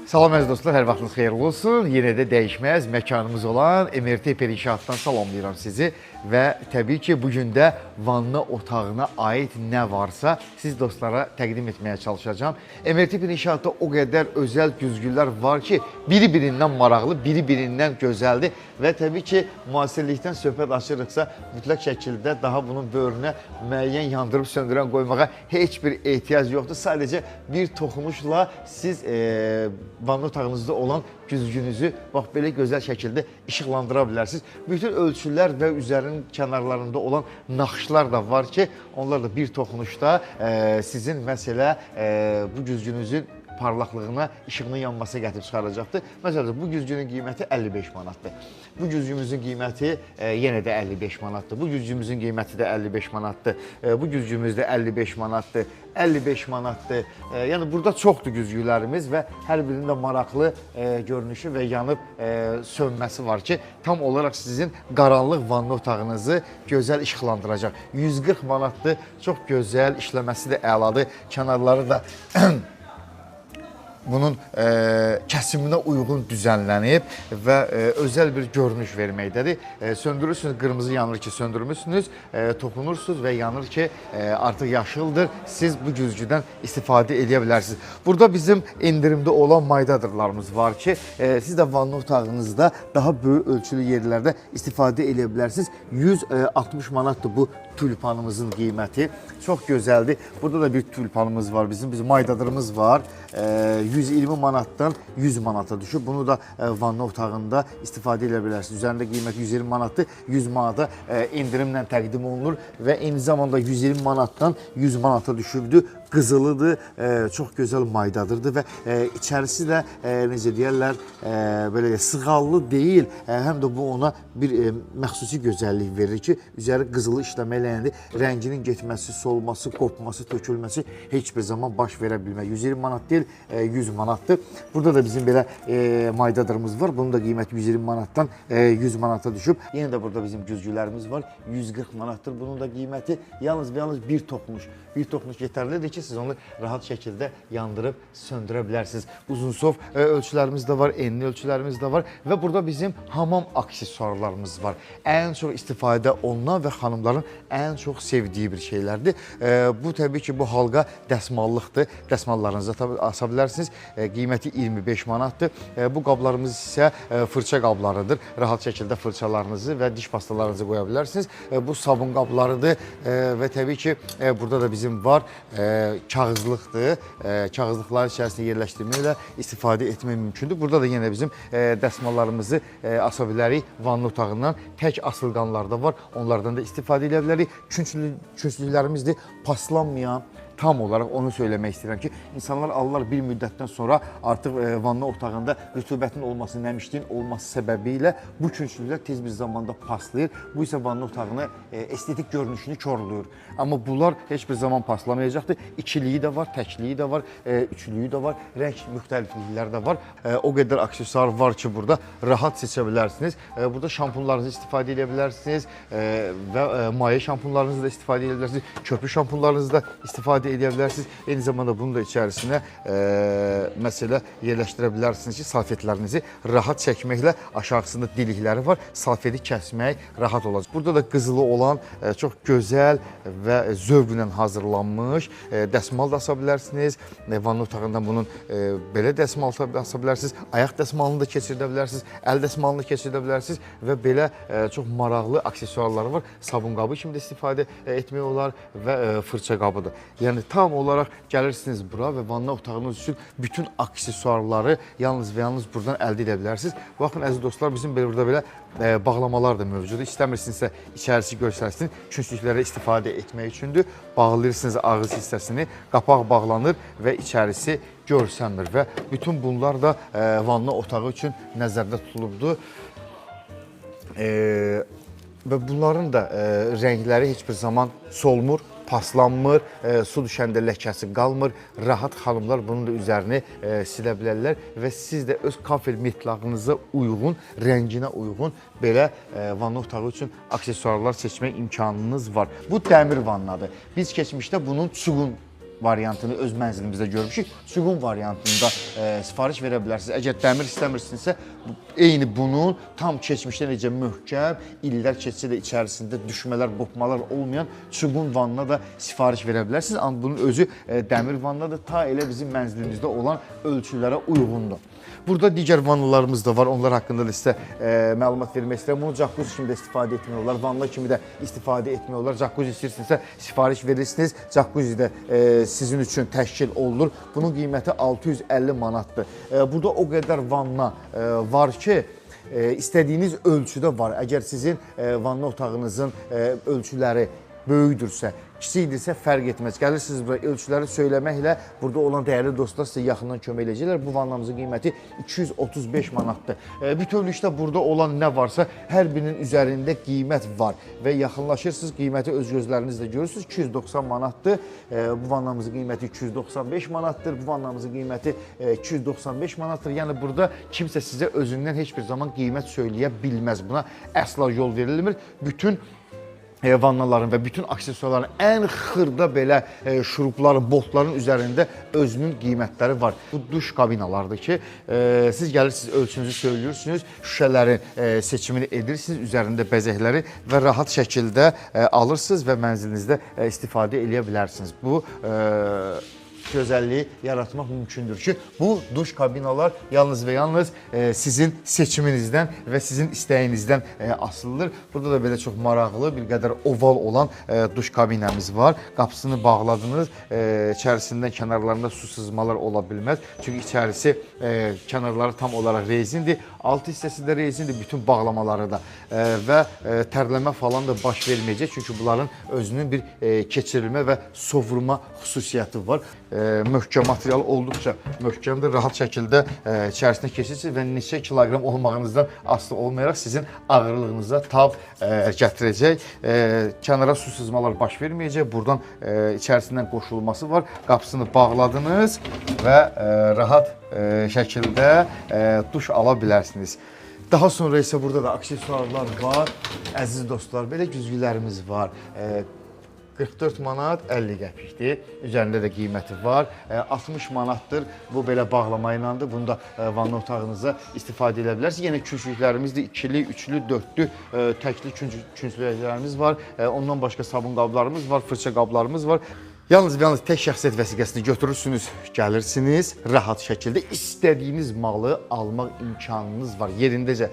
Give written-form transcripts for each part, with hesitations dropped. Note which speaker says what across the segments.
Speaker 1: Salam əziz dostlar, hər vaxtınız xeyirli olsun. Yenə də dəyişməz məkanımız olan MRT Perişatdan salamlayıram sizi və təbii ki, bugün də vanna otağına aid nə varsa siz dostlara təqdim etməyə çalışacağam. MRT Perişatda o qədər özəl güzgülər var ki, biri-birindən maraqlı, biri-birindən gözəldir və təbii ki, müasirlikdən söhbət açırıqsa, mütləq şəkildə daha bunun böhrünə müəyyən yandırıb söndürən qoymağa heç bir ehtiyac yoxdur. Sadəcə bir toxunuşla siz vanna otağınızda olan güzgünüzü bax belə gözəl şəkildə işıqlandıra bilərsiniz. Bütün ölçülər və üzərinin kənarlarında olan naxışlar da var ki, onlar da bir toxunuşda sizin məsələ bu güzgünüzün parlaqlığına, işığının yanmasına gətirib çıxaracaqdır. Məsələn, bu güzgünün qiyməti 55 manatdır. Bu güzgümüzün qiyməti yenə də 55 manatdır. Bu güzgümüzün qiyməti də 55 manatdır. Bu güzgümüz də 55 manatdır. 55 manatdır. Yəni, burada çoxdur güzgülərimiz və hər birində maraqlı görünüşü və yanıb sönməsi var ki, tam olaraq sizin qaranlıq vanna otağınızı gözəl işıqlandıracaq. 140 manatdır. Çox gözəl, işləməsi də əladır. Kənarları da bunun kəsiminə uyğun düzənlənib və özəl bir görünüş verməkdədir. Söndürürsünüz, qırmızı yanır ki, söndürmüşsünüz, toxunursunuz və yanır ki, artıq yaşıldır. Siz bu güzgüdən istifadə edə bilərsiniz. Burada bizim endirimdə olan maydadırlarımız var ki, siz də vanna otağınızda daha böyük ölçülü yerlərdə istifadə edə bilərsiniz. 160 manatdır bu tülpanımızın qiyməti. Çox gözəldir. Burada da bir tülpanımız var bizim maydadırımız var. 120 manatdan 100 manata düşüb. Bunu da vanna otağında istifadə edə bilərsiniz. Üzərində qiyməti 120 manatdır. 100 manata endirimlə təqdim olunur və eyni zamanda 120 manatdan 100 manata düşübdür. Qızılıdır, çox gözəl maydadırdır və içərisi də necə deyərlər, belə sığallı deyil, həm də bu ona bir məxsusi gözəllik verir ki, üzəri qızılı işləməklə rənginin getməsi, solması, qopması, tökülməsi heç bir zaman baş verə bilməz. 120 manat deyil, 100 manatdır. Burada da bizim belə maydadırımız var. Bunun da qiyməti 120 manatdan 100 manata düşüb. Yenə də burada bizim güzgülərimiz var. 140 manatdır. Bunun da qiyməti yalnız və yalnız bir toxunuş. Bir toxunuş yetərlidir ki, siz onu rahat şəkildə yandırıb söndürə bilərsiniz. Uzunsov ölçülərimiz də var, enli ölçülərimiz də var və burada bizim hamam aksesuarlarımız var. Ən çox istifadə olunan və xanımların ən çox sevdiyi bir şeylərdir. Bu təbii ki, bu halqa dəsmallıqdır. Dəsmallarınızı asa bilərsiniz. Qiyməti 25 manatdır. Bu qablarımız isə fırça qablarıdır. Rahat şəkildə fırçalarınızı və diş pastalarınızı qoya bilərsiniz. Bu sabun qablarıdır və təbii ki, burada da bizim var kağızlıqdır. Kağızlıqların içərisində yerləşdirməklə istifadə etmək mümkündür. Burada da yenə bizim dəsmallarımızı asa bilərik. Vanna otağından tək asılqanlar da var. Onlardan da istifadə edə bilərik. Künclüklərimizdir. Paslanmayan, tam olaraq onu söyləmək istəyirəm ki, insanlar alırlar bir müddətdən sonra artıq vanna otağında rütubətin olması, nəmişliyin olması səbəbilə bu künclüklər tez bir zamanda paslayır. Bu isə vanna otağını estetik görünüşünü korluyur. Amma bunlar heç bir zaman paslamayacaqdır. İkiliyi də var, təkliyi də var, üçlüyü də var, rəng müxtəliflikləri də var. O qədər aksesuar var ki, burada rahat seçə bilərsiniz. Burada şampunlarınızı istifadə edə bilərsiniz və maye şampunlarınızı da istifadə edə bilərsiniz. Köpük şampunlarınızı da istifadə edə bilərsiniz. Eyni zamanda bunu da içərisinə məsələ yerləşdirə bilərsiniz ki, salfetlərinizi rahat çəkməklə aşağısında dilikləri var. Salfeti kəsmək rahat olacaq. Burada da qızılı olan çox gözəl və zövqlə hazırlanmış dəsmal da asa bilərsiniz. Vanna otağından bunun belə dəsmal asa bilərsiniz. Ayaq dəsmalını da keçirdə bilərsiniz. Əl dəsmalını keçirdə bilərsiniz və belə çox maraqlı aksesuarları var. Sabun qabı kimi də istifadə etmək olar və fırça qabıdır. Yəni, tam olaraq gəlirsiniz bura və vanna otağınız üçün bütün aksesuarları yalnız və yalnız buradan əldə edə bilərsiniz. Baxın, əziz dostlar, bizim burada belə bağlamalar da mövcuddur. İstəmirsinizsə içərisi göstərsin, künclüklərə istifadə etmək üçündür. Bağlayırsınız ağız hissəsini, qapaq bağlanır və içərisi görsənmir və bütün bunlar da vanna otağı üçün nəzərdə tutulubdur. Və bunların da rəngləri heç bir zaman solmur, paslanmır, su düşəndə ləkəsi qalmır. Rahat xanımlar bunun da üzərini silə bilərlər və siz də öz kafel metlağınıza uyğun, rənginə uyğun belə vanna otağı üçün aksesuarlar seçmək imkanınız var. Bu dəmir vannadır. Biz keçmişdə bunun çuğun variantını öz mənzilimizdə görmüşük. Çuğun variantında sifariş verə bilərsiniz. Əgər dəmir istəmirsinizsə, eyni bunun tam keçmişdə necə möhkəm, illər keçsə də içərisində düşmələr, qopmalar olmayan çuğun vanına da sifariş verə bilərsiniz. Amma bunun özü dəmir vannadır, ta elə bizim mənzilimizdə olan ölçülərə uyğundur. Burada digər vannalarımız da var. Onlar haqqında da sizə məlumat vermək istəyirəm. Bunu jacuzzi kimi də istifadə etmiyorlar. Vanna kimi də istifadə etmiyorlar. Jacuzzi istəyirsinizsə sifariş verirsiniz. Jacuzzi də sizin üçün təşkil olunur. Bunun qiyməti 650 manatdır. Burada o qədər vanna var ki, istədiyiniz ölçüdə var. Əgər sizin vanna otağınızın ölçüləri böyükdürsə, kiçikdirsə fərq etməz. Gəlirsiniz bura ölçüləri söyləməklə burada olan dəyərli dostlar sizə yaxından kömək edəcəklər. Bu vannamızın qiyməti 235 manatdır. Bütövlükdə burada olan nə varsa hər birinin üzərində qiymət var və yaxınlaşırsınız, qiyməti öz gözlərinizlə görürsünüz. 290 manatdır. Bu vannamızın qiyməti 295 manatdır. Bu vannamızın qiyməti 295 manatdır. Yəni burada kimsə sizə özündən heç bir zaman qiymət söyləyə bilməz. Buna əsla yol verilmir. Bütün vannaların və bütün aksesuarların ən xırda belə şurupların, boltların üzərində özünün qiymətləri var. Bu duş kabinalardır ki, siz gəlirsiniz, ölçünüzü söylüyorsunuz, şüşələrin seçimini edirsiniz, üzərində bəzəkləri və rahat şəkildə alırsınız və mənzilinizdə istifadə edə bilərsiniz. Bu gözəlliyi yaratmaq mümkündür ki, bu duş kabinalar yalnız və yalnız sizin seçiminizdən və sizin istəyinizdən asılıdır. Burada da belə çox maraqlı, bir qədər oval olan duş kabinəmiz var. Qapısını bağladınız, içərisindən kənarlarında su sızmalar ola bilməz. Çünki içərisi kənarları tam olaraq rezindir, alt hissəsi də rezindir, bütün bağlamaları da və tərləmə falan da baş verməyəcək. Çünki bunların özünün bir keçirilmə və sovruma xüsusiyyəti var. Möhkəm material olduqca möhkəmdir, rahat şəkildə içərisinə keçirsiniz və neçə kiloqram olmağınızdan asılı olmayaraq sizin ağırlığınıza tab gətirəcək. Kənara su sızmalar baş verməyəcək. Buradan içərisindən qoşulması var. Qapısını bağladınız və rahat şəkildə duş ala bilərsiniz. Daha sonra isə burada da aksesuarlar var. Əziz dostlar, belə güzgülərimiz var. 44 manat 50 qəpikdir. Üzərində də qiyməti var. 60 manatdır. Bu belə bağlama ilandır. Bunu da vanna otağınıza istifadə edə bilərsiniz. Yenə künclüklərimiz də ikili, üçlü, dörtlü, təkli künclüklərimiz var. Ondan başqa sabun qablarımız var, fırça qablarımız var. Yalnız tək şəxsiyyət vəsiqəsini götürürsünüz, gəlirsiniz, rahat şəkildə istədiyiniz malı almaq imkanınız var. Yerindəcə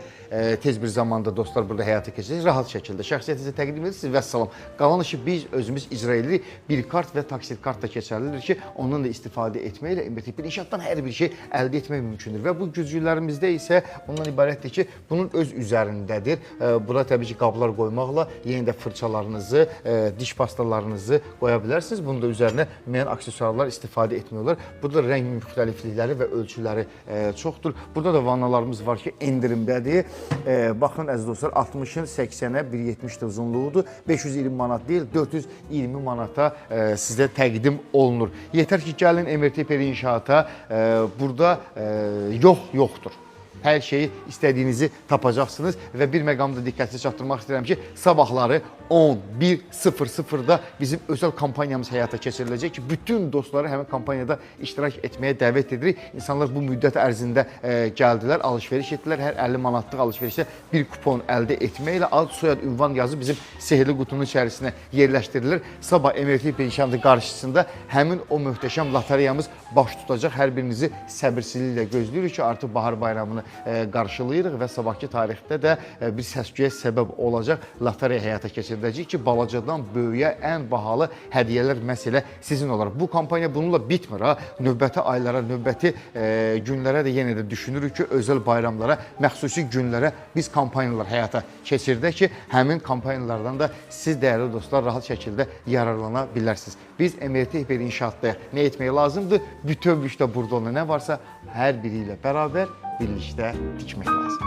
Speaker 1: tez bir zamanda dostlar burada həyata keçirsiniz, rahat şəkildə şəxsiyyətinizi təqdim edirsiniz və salam. Qalan işi biz özümüz icra edirik. Bir kart və taksit kart da keçərlidir ki, ondan da istifadə etməklə bir inşaatdan hər bir şey əldə etmək mümkündür. Və bu güzgülərimizdə isə ondan ibarətdir ki, bunun öz üzərindədir. Bura təbii ki, qablar qoymaqla yenə də fırçalarınızı, diş pastalarınızı qoya bilərsiniz. Bunu da üzərinə müəyyən aksesuarlar istifadə etmiyorlar. Burada rəng müxtəliflikləri və ölçüləri çoxdur. Burada da vannalarımız var ki, endirimdədir. Baxın əziz dostlar, 60-ın 80-ə 1.70 uzunluğudur. 520 manat deyil, 420 manata sizə təqdim olunur. Yetər ki, gəlin MRT Peri İnşaata. Burada yoxdur. Hər şeyi istədiyinizi tapacaqsınız və bir məqamda diqqətli çatdırmaq istəyirəm ki, sabahları 11:00-da bizim özəl kampaniyamız həyata keçiriləcək ki, bütün dostları həmin kampaniyada iştirak etməyə dəvət edirik. İnsanlar bu müddət ərzində gəldilər, alış-veriş etdilər. Hər 50 manatlıq alış-verişdə bir kupon əldə etməklə ad, soyad, ünvan yazı bizim sehirli qutunun içərisinə yerləşdirilir. Sabah MRT Penşanı qarşısında həmin o möhtəşəm lotereyamız baş tutacaq. Hər birinizi səbirsizliklə gözləyirik ki, artıq bahar bayramını qarşılayırıq və sabahki tarixdə də bir səs-küyə səbəb olacaq lotereya həyata keçiriləcək ki, balacadan böyüyə ən bahalı hədiyyələr məhz elə sizin olar. Bu kampaniya bununla bitmir. Növbəti aylara, növbəti günlərə də yenə də düşünürük ki, özəl bayramlara, məxsusi günlərə biz kampanyalar həyata keçirdək ki, həmin kampanyalardan da siz dəyərli dostlar rahat şəkildə yararlana bilərsiniz. Biz MRT Peri İnşaatda nə etmək lazımdır? Bütövlükdə burada olan nə varsa hər biri ilə bərabər birlikdə tikmək lazım.